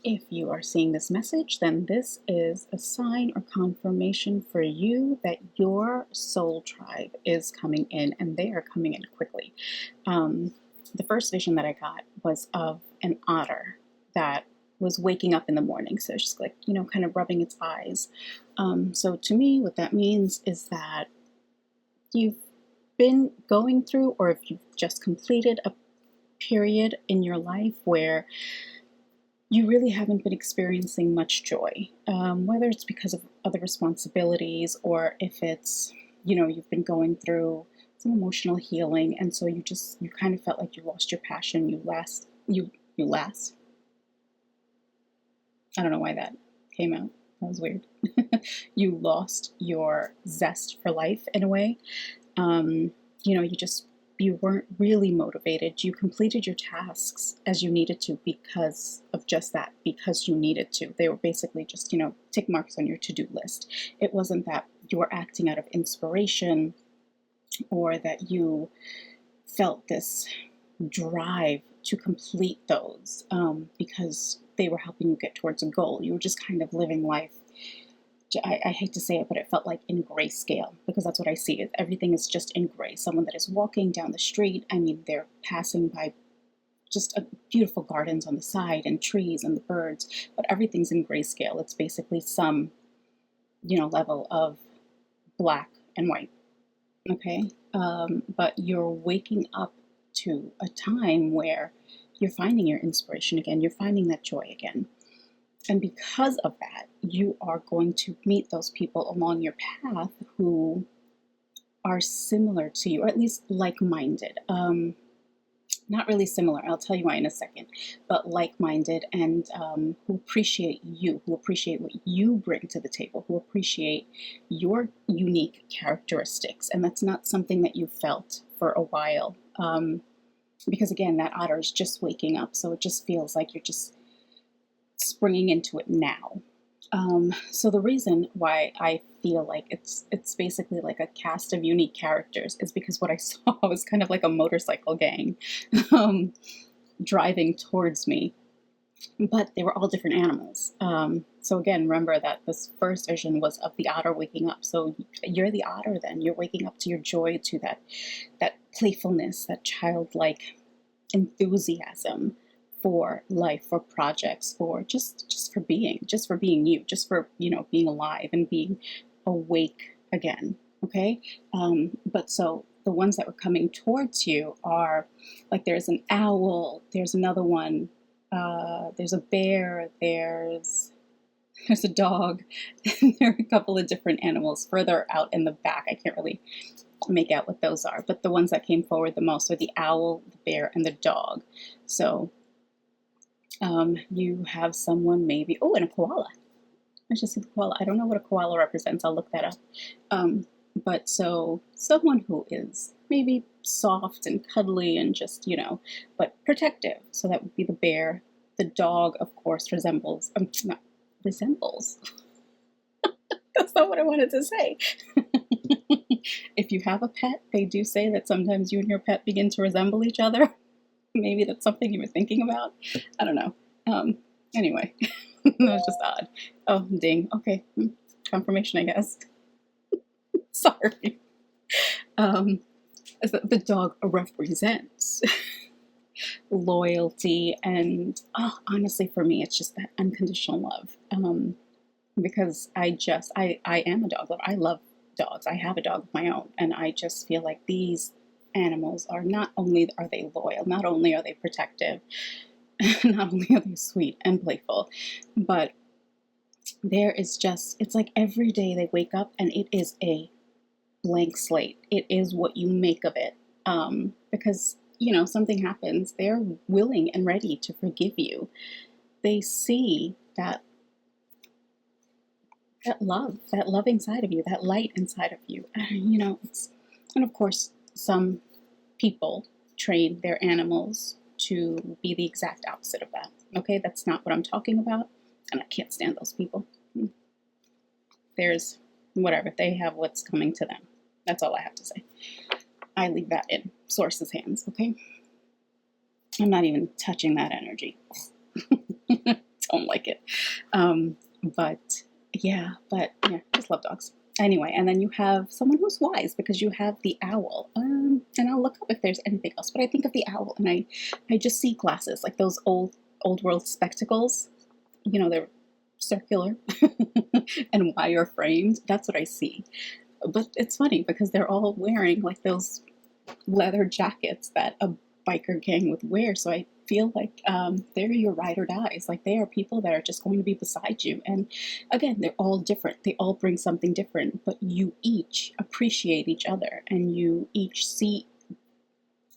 If you are seeing this message, then this is a sign or confirmation for you that your soul tribe is coming in, and they are coming in quickly. The first vision that I got was of an otter that was waking up in the morning. So it's just like, kind of rubbing its eyes. So to me, what that means is that you've been going through, or if you've just completed a period in your life where you really haven't been experiencing much joy, whether it's because of other responsibilities or if it's, you've been going through some emotional healing, and so you kind of felt like you lost your passion, you last. I don't know why that came out. That was weird. You lost your zest for life in a way. You weren't really motivated. You completed your tasks as you needed to because of just that, because you needed to. They were basically just, tick marks on your to-do list. It wasn't that you were acting out of inspiration or that you felt this drive to complete those because they were helping you get towards a goal. You were just kind of living life. I hate to say it, but it felt like in grayscale, because that's what I see. Everything is just in gray. Someone that is walking down the street, they're passing by just beautiful gardens on the side and trees and the birds, but everything's in grayscale. It's basically some, level of black and white. Okay. But you're waking up to a time where you're finding your inspiration again. You're finding that joy again. And because of that, you are going to meet those people along your path who are similar to you, or at least like-minded. Not really similar, I'll tell you why in a second, but like-minded, and who appreciate you, who appreciate what you bring to the table, who appreciate your unique characteristics. And that's not something that you felt for a while. Because again, that otter is just waking up, so it just feels like you're just springing into it now. So the reason why I feel like it's basically like a cast of unique characters is because what I saw was kind of like a motorcycle gang driving towards me, but they were all different animals. So again, remember that this first vision was of the otter waking up. So you're the otter then. You're waking up to your joy, to that playfulness, that childlike enthusiasm for life, for projects, for just for being you, just for being alive and being awake again. Okay. But so the ones that were coming towards you are like, there's an owl, there's another one, there's a bear, there's a dog, and there are a couple of different animals further out in the back. I can't really make out what those are, but the ones that came forward the most are the owl, the bear, and the dog. So you have someone maybe, and a koala. I just see the koala. I don't know what a koala represents. I'll look that up. But so someone who is maybe soft and cuddly and just, but protective. So that would be the bear. The dog, of course, resembles. That's not what I wanted to say. If you have a pet, they do say that sometimes you and your pet begin to resemble each other. Maybe that's something you were thinking about. I don't know. Anyway, that was just odd. Oh, ding. Okay. Confirmation, I guess. Sorry. The dog represents loyalty and, honestly, for me, it's just that unconditional love. Because I am a dog lover. I love dogs. I have a dog of my own, and I just feel like these animals are, not only are they loyal, not only are they protective, not only are they sweet and playful, but there is just, it's like every day they wake up and it is a blank slate. It is what you make of it. Because, something happens, they're willing and ready to forgive you. They see that love inside of you, that light inside of you. And of course, some people train their animals to be the exact opposite of that. Okay, that's not what I'm talking about, and I can't stand those people. There's whatever, they have what's coming to them. That's all I have to say. I leave that in source's hands, okay? I'm not even touching that energy. Don't like it. But yeah, just love dogs. Anyway, and then you have someone who's wise because you have the owl. And I'll look up if there's anything else. But I think of the owl, and I just see glasses, like those old world spectacles. You know, they're circular and wire framed. That's what I see. But it's funny because they're all wearing like those leather jackets that a biker gang would wear. So I feel like they're your ride or dies. Like they are people that are just going to be beside you. And again, they're all different. They all bring something different, but you each appreciate each other, and you each see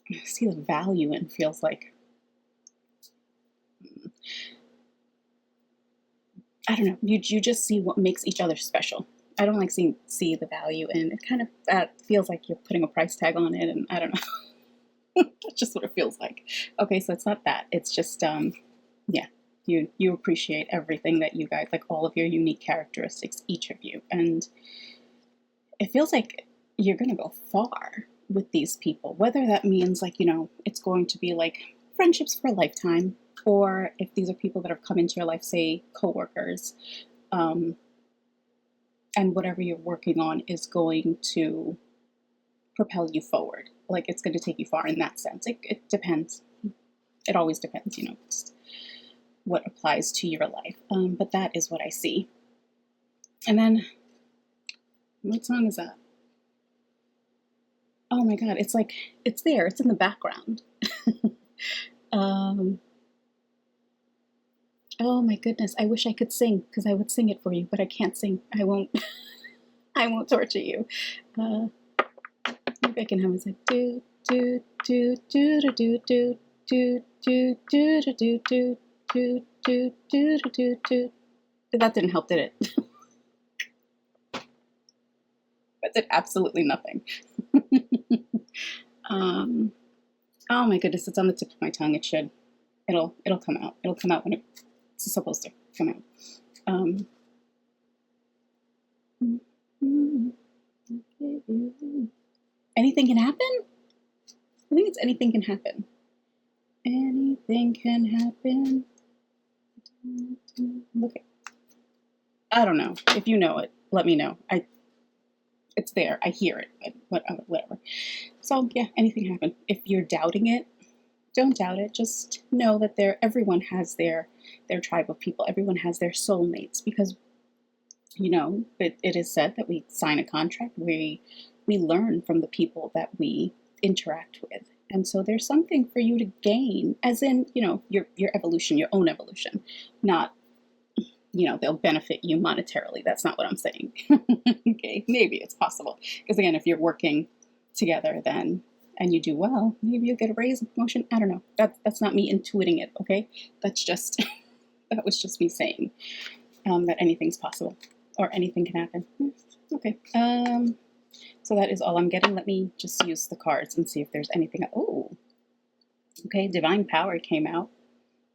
the value in. Feels like, I don't know. You just see what makes each other special. I don't like see the value, and it kind of feels like you're putting a price tag on it, and I don't know. That's just what it feels like. Okay, so it's not that. It's just yeah, you appreciate everything that you guys, like all of your unique characteristics, each of you, and it feels like you're gonna go far with these people. Whether that means like, you know, it's going to be like friendships for a lifetime, or if these are people that have come into your life, say coworkers, and whatever you're working on is going to propel you forward. Like it's going to take you far in that sense. It depends. It always depends, you know, just what applies to your life. But that is what I see. And then, what song is that? Oh my God, it's like, it's there. It's in the background. Oh my goodness, I wish I could sing because I would sing it for you, but I can't sing. I won't. I won't torture you. Maybe I can have it like do do do do do do do do do do do do do do do do do do. That didn't help, did it? That did absolutely nothing. Oh my goodness, it's on the tip of my tongue. It should. It'll come out. It'll come out when it's supposed to come out. Anything can happen? I think it's anything can happen. Anything can happen. Look at, I don't know. If you know it, let me know. It's there. I hear it. Whatever. So yeah, anything can happen. If you're doubting it, don't doubt it. Just know that everyone has their tribe of people. Everyone has their soulmates, because you know it is said that we sign a contract. We learn from the people that we interact with. And so there's something for you to gain, as in, you know, your evolution, your own evolution, not, you know, they'll benefit you monetarily. That's not what I'm saying. Okay, maybe it's possible. Because again, if you're working together then, and you do well, maybe you'll get a raise, a promotion. I don't know. That's not me intuiting it, okay? That's just, that was just me saying that anything's possible or anything can happen. Okay. So that is all I'm getting. Let me just use the cards and see if there's anything. Oh, okay. Divine Power came out,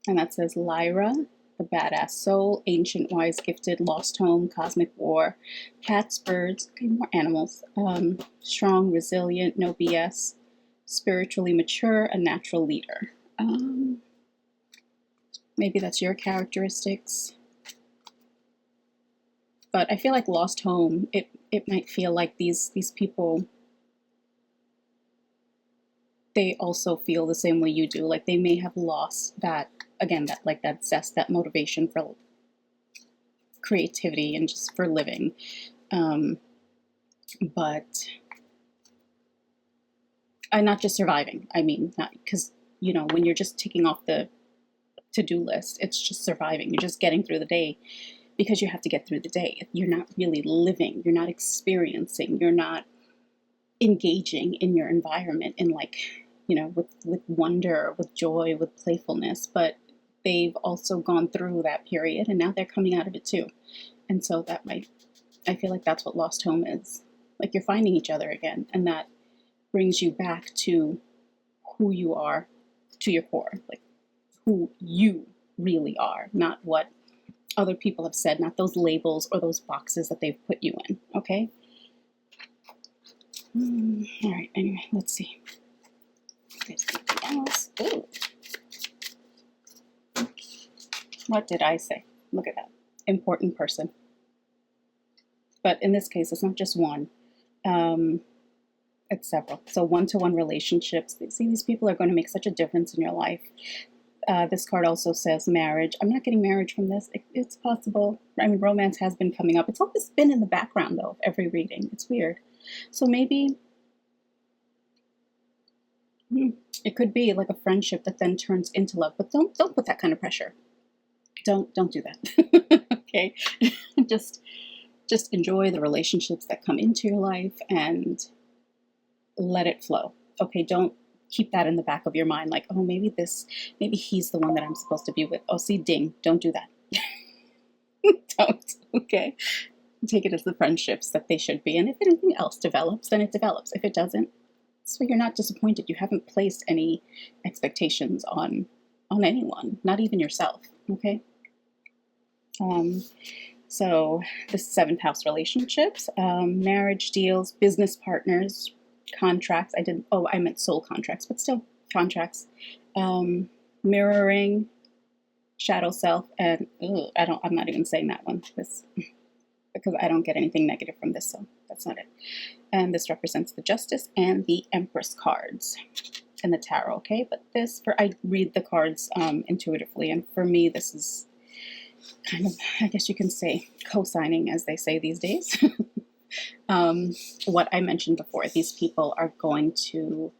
and that says Lyra, the badass soul, ancient, wise, gifted, lost home, cosmic war, cats, birds. Okay, more animals. Strong, resilient, no BS, spiritually mature, a natural leader. Maybe that's your characteristics. But I feel like lost home, it might feel like these people, they also feel the same way you do. Like they may have lost that, again, that zest, that motivation for creativity and just for living. But not just surviving. I mean, not because, you know, when you're just ticking off the to-do list, it's just surviving. You're just getting through the day. Because you have to get through the day. You're not really living. You're not experiencing. You're not engaging in your environment in, like, you know, with wonder, with joy, with playfulness. But they've also gone through that period, and now they're coming out of it too. And so I feel like that's what lost home is. Like you're finding each other again, and that brings you back to who you are, to your core, like who you really are, not what other people have said, not those labels or those boxes that they've put you in, okay? All right, anyway, let's see. There's anything else. Ooh. What did I say? look at that. Important person. But in this case, it's not just one. It's several. So one-to-one relationships. See, these people are going to make such a difference in your life. This card also says marriage. I'm not getting marriage from this. It's possible. I mean, romance has been coming up. It's always been in the background, though, of every reading. It's weird. So maybe it could be like a friendship that then turns into love. But don't put that kind of pressure. Don't do that. Okay? Just enjoy the relationships that come into your life and let it flow. Okay, don't keep that in the back of your mind like, oh, maybe he's the one that I'm supposed to be with. Oh, see, ding, don't do that. Don't, okay? Take it as the friendships that they should be. And if anything else develops, then it develops. If it doesn't, so you're not disappointed. You haven't placed any expectations on anyone, not even yourself, okay? So the 7th house relationships, marriage deals, business partners, contracts. I meant soul contracts, but still contracts. Mirroring, shadow self, and I'm not even saying that one because I don't get anything negative from this, so that's not it. And this represents the Justice and the Empress cards in the tarot, okay? But I read the cards intuitively, and for me, this is kind of, I guess you can say, co-signing, as they say these days. What I mentioned before, these people are going to,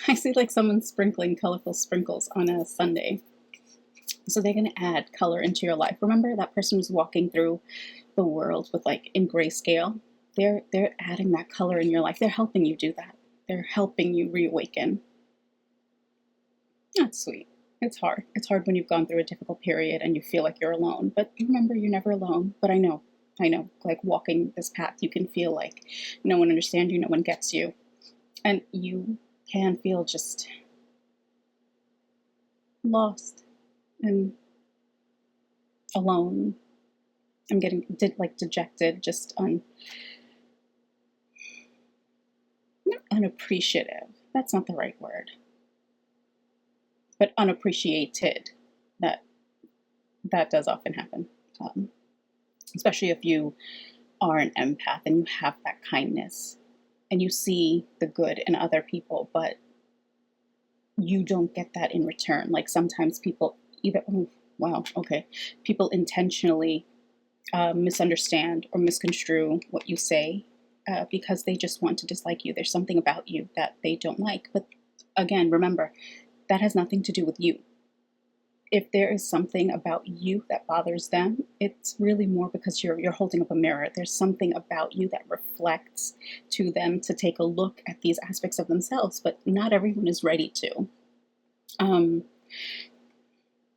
I see like someone sprinkling colorful sprinkles on a Sunday. So they're going to add color into your life. Remember that person was walking through the world with like in grayscale? They're adding that color in your life. They're helping you do that. They're helping you reawaken. That's sweet. It's hard. It's hard when you've gone through a difficult period and you feel like you're alone. But remember, you're never alone. But I know, like walking this path, you can feel like no one understands you, no one gets you. And you can feel just lost and alone. I'm getting dejected, just not unappreciative. That's not the right word. But unappreciated. That does often happen. Especially if you are an empath and you have that kindness and you see the good in other people, but you don't get that in return. Like sometimes people people intentionally misunderstand or misconstrue what you say because they just want to dislike you. There's something about you that they don't like. But again, remember, that has nothing to do with you. If there is something about you that bothers them, it's really more because you're holding up a mirror. There's something about you that reflects to them to take a look at these aspects of themselves, but not everyone is ready to.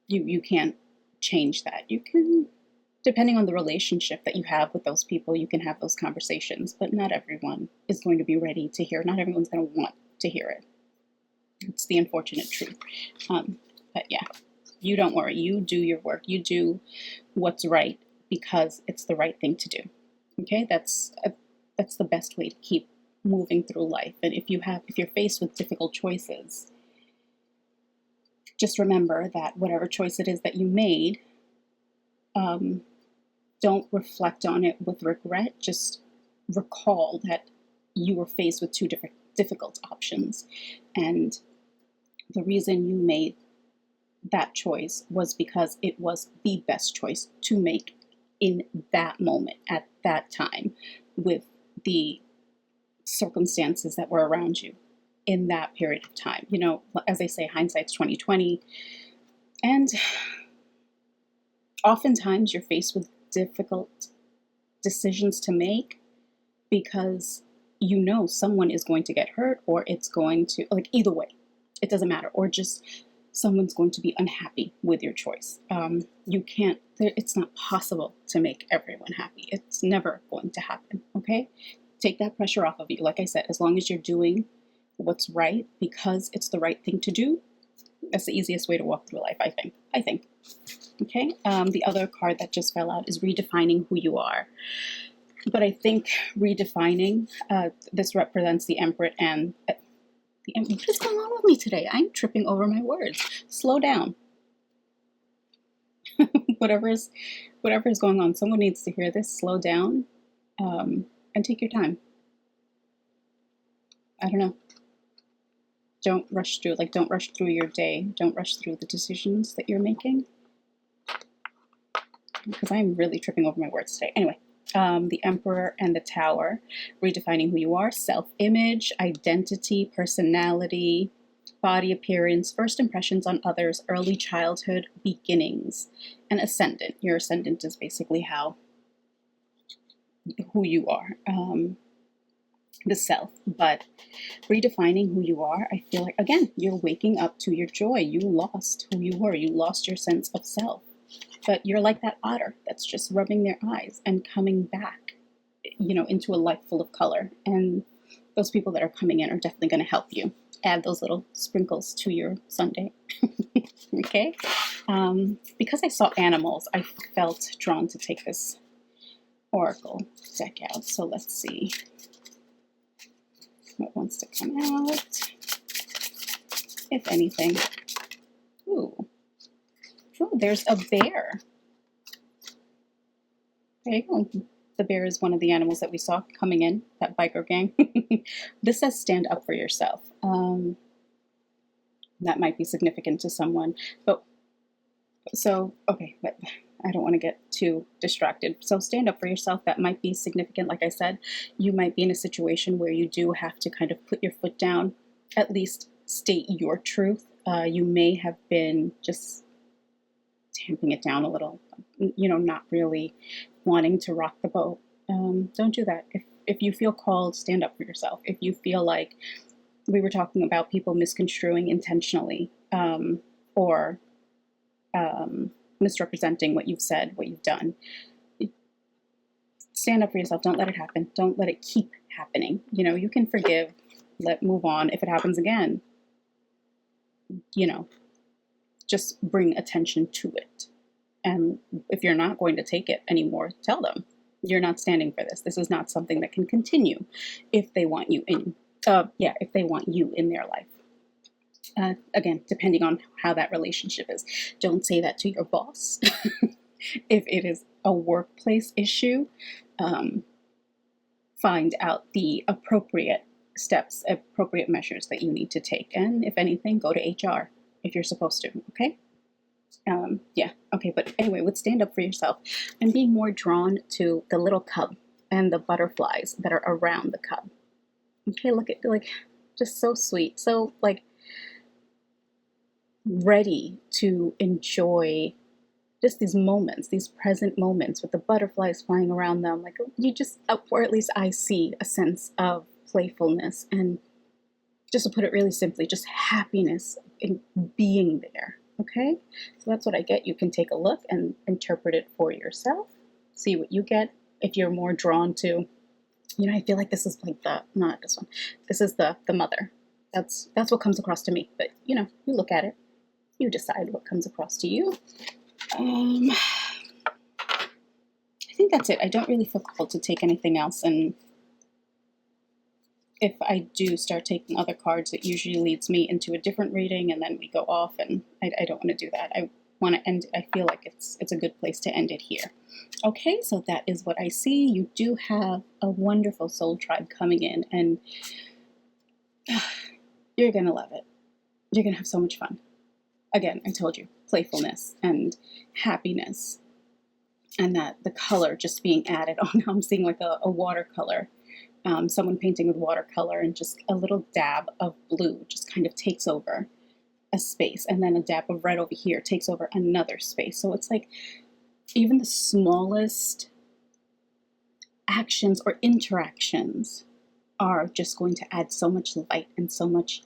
You can't change that. You can, depending on the relationship that you have with those people, you can have those conversations, but not everyone is going to be ready to hear. Not everyone's going to want to hear it. It's the unfortunate truth. But yeah. You don't worry. You do your work. You do what's right because it's the right thing to do. Okay, that's the best way to keep moving through life. And if you're faced with difficult choices, just remember that whatever choice it is that you made, don't reflect on it with regret. Just recall that you were faced with two difficult options, and the reason you made that choice was because it was the best choice to make in that moment, at that time, with the circumstances that were around you in that period of time. As they say, hindsight's 20/20. And oftentimes you're faced with difficult decisions to make because someone is going to get hurt, or it's going to, either way, it doesn't matter, or just someone's going to be unhappy with your choice. It's not possible to make everyone happy. It's never going to happen, okay? Take that pressure off of you. Like I said, as long as you're doing what's right because it's the right thing to do, that's the easiest way to walk through life, I think. Okay? The other card that just fell out is redefining who you are. But I think redefining, this represents the Emperor and what is going on with me today? I'm tripping over my words. Slow down. whatever's going on. Someone needs to hear this. Slow down, and take your time. I don't know. Don't rush through. Like, don't rush through your day. Don't rush through the decisions that you're making. Because I'm really tripping over my words today. Anyway, the Emperor and the Tower, redefining who you are, self-image, identity, personality, body appearance, first impressions on others, early childhood, beginnings, and ascendant. Your ascendant is basically who you are, the self. But redefining who you are, I feel like, again, you're waking up to your joy. You lost who you were. You lost your sense of self. But you're like that otter that's just rubbing their eyes and coming back, into a life full of color. And those people that are coming in are definitely going to help you add those little sprinkles to your Sunday. Okay? Because I saw animals, I felt drawn to take this oracle deck out. So let's see what wants to come out, if anything. Ooh, there's a bear. There you go. The bear is one of the animals that we saw coming in, that biker gang. This says stand up for yourself. That might be significant to someone. But I don't want to get too distracted. So stand up for yourself. That might be significant. Like I said, you might be in a situation where you do have to kind of put your foot down, at least state your truth. You may have been just tamping it down a little, not really wanting to rock the boat. Don't do that. If you feel called, stand up for yourself. If you feel like we were talking about people misconstruing intentionally, or misrepresenting what you've said, what you've done, stand up for yourself. Don't let it happen. Don't let it keep happening. You can forgive, move on. If it happens again, just bring attention to it. And if you're not going to take it anymore, tell them you're not standing for this. This is not something that can continue if they want you in. If they want you in their life. Again, depending on how that relationship is. Don't say that to your boss. If it is a workplace issue, find out the appropriate steps, appropriate measures that you need to take. And if anything, go to HR if you're supposed to, okay? Okay, but anyway, with stand up for yourself, I'm being more drawn to the little cub and the butterflies that are around the cub. Okay, look at, just so sweet, so, ready to enjoy just these moments, these present moments with the butterflies flying around them. Or at least I see a sense of playfulness and, just to put it really simply, just happiness in being there. Okay, so that's what I get. You can take a look and interpret it for yourself, see what you get. If you're more drawn to, I feel like this is not this one. This is the mother. That's what comes across to me. But you look at it, you decide what comes across to you. I think that's it. I don't really feel called to take anything else, and if I do start taking other cards, it usually leads me into a different reading, and then we go off, and I don't want to do that. I want to end. I feel like it's a good place to end it here. Okay, so that is what I see. You do have a wonderful soul tribe coming in, and you're gonna love it. You're gonna have so much fun. Again, I told you, playfulness and happiness, and that the color just being added on. I'm seeing like a watercolor. Someone painting with watercolor, and just a little dab of blue just kind of takes over a space, and then a dab of red over here takes over another space. So it's like even the smallest actions or interactions are just going to add so much light and so much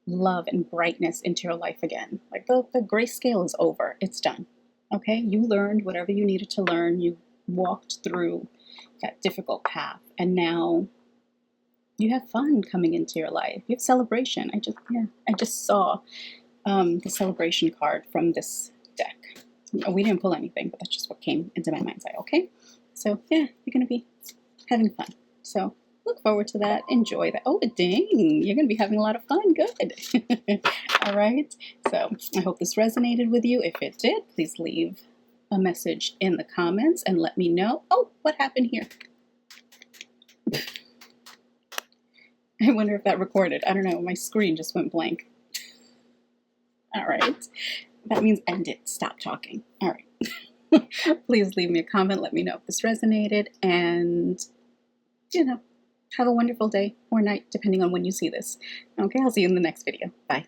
love and brightness into your life again. Like the grayscale is over. It's done. Okay? You learned whatever you needed to learn. You walked through that difficult path, and now you have fun coming into your life. You have celebration. I just saw the celebration card from this deck. We didn't pull anything, but that's just what came into my mind's eye. Okay, so yeah, you're gonna be having fun. So look forward to that. Enjoy that. Oh, dang, you're gonna be having a lot of fun. Good. All right. So I hope this resonated with you. If it did, please leave a message in the comments and let me know. Oh, what happened here? I wonder if that recorded. I don't know. My screen just went blank. All right. That means end it. Stop talking. All right. Please leave me a comment. Let me know if this resonated. And, have a wonderful day or night, depending on when you see this. Okay, I'll see you in the next video. Bye.